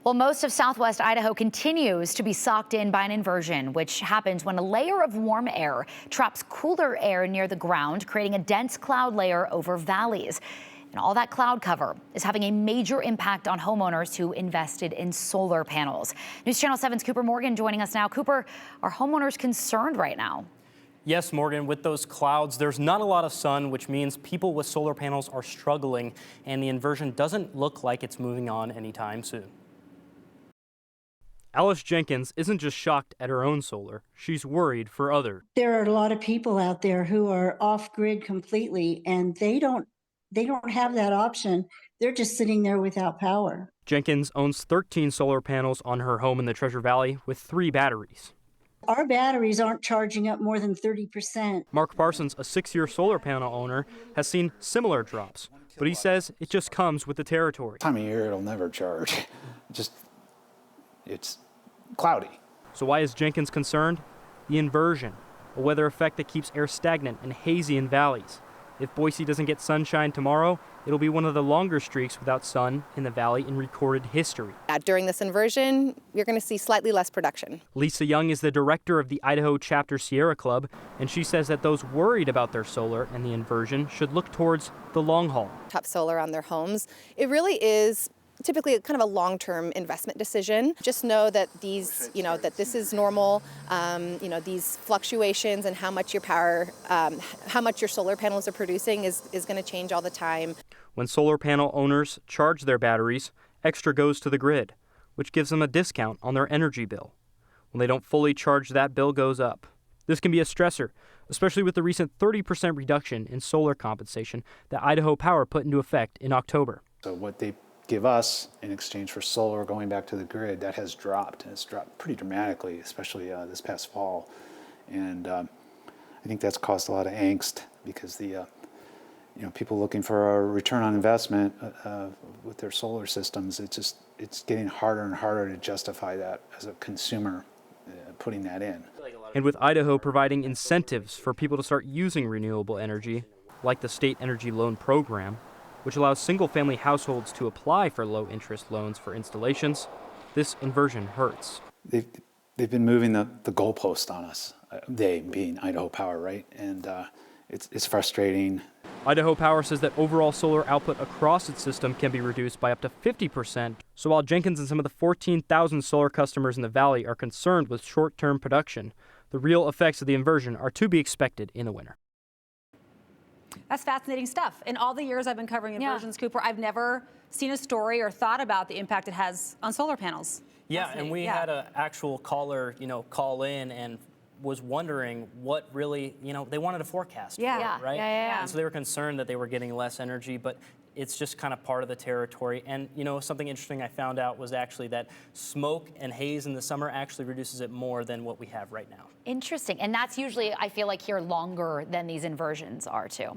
Well, most of southwest Idaho continues to be socked in by an inversion, which happens when a layer of warm air traps cooler air near the ground, creating a dense cloud layer over valleys. And all that cloud cover is having a major impact on homeowners who invested in solar panels. News Channel 7's Cooper Morgan joining us now. Cooper, are homeowners concerned right now? Yes, Morgan, with those clouds, there's not a lot of sun, which means people with solar panels are struggling, and the inversion doesn't look like it's moving on anytime soon. Alice Jenkins isn't just shocked at her own solar, she's worried for others. There are a lot of people out there who are off grid completely, and they don't have that option. They're just sitting there without power. Jenkins owns 13 solar panels on her home in the Treasure Valley with 3 batteries. Our batteries aren't charging up more than 30%. Mark Parsons, a 6-year solar panel owner, has seen similar drops, but he says it just comes with the territory. Time of year it'll never charge. It's cloudy. So why is Jenkins concerned? The inversion, a weather effect that keeps air stagnant and hazy in valleys. If Boise doesn't get sunshine tomorrow, it'll be one of the longer streaks without sun in the valley in recorded history. During this inversion, you're going to see slightly less production. Lisa Young is the director of the Idaho Chapter Sierra Club, and she says that those worried about their solar and the inversion should look towards the long haul. Top solar on their homes. It really is typically kind of a long-term investment decision. Just know that that this is normal. These fluctuations and how much your power, how much your solar panels are producing is going to change all the time. When solar panel owners charge their batteries, extra goes to the grid, which gives them a discount on their energy bill. When they don't fully charge, that bill goes up. This can be a stressor, especially with the recent 30% reduction in solar compensation that Idaho Power put into effect in October. So what they give us in exchange for solar going back to the grid, that has dropped. It's dropped pretty dramatically, especially this past fall. And I think that's caused a lot of angst because the people looking for a return on investment with their solar systems, it's getting harder and harder to justify that as a consumer putting that in. And with Idaho providing incentives for people to start using renewable energy, like the State Energy Loan Program, which allows single-family households to apply for low-interest loans for installations, this inversion hurts. They've been moving the goalpost on us, they being Idaho Power, right? And it's frustrating. Idaho Power says that overall solar output across its system can be reduced by up to 50%. So while Jenkins and some of the 14,000 solar customers in the valley are concerned with short-term production, the real effects of the inversion are to be expected in the winter. That's fascinating stuff. In all the years I've been covering inversions, Cooper, I've never seen a story or thought about the impact it has on solar panels. Yeah, and we had an actual caller, call in and was wondering what really, they wanted a forecast for it, right? Yeah. And so they were concerned that they were getting less energy, but it's just kind of part of the territory. And, something interesting I found out was actually that smoke and haze in the summer actually reduces it more than what we have right now. Interesting. And that's usually, I feel like, here longer than these inversions are too. Yeah.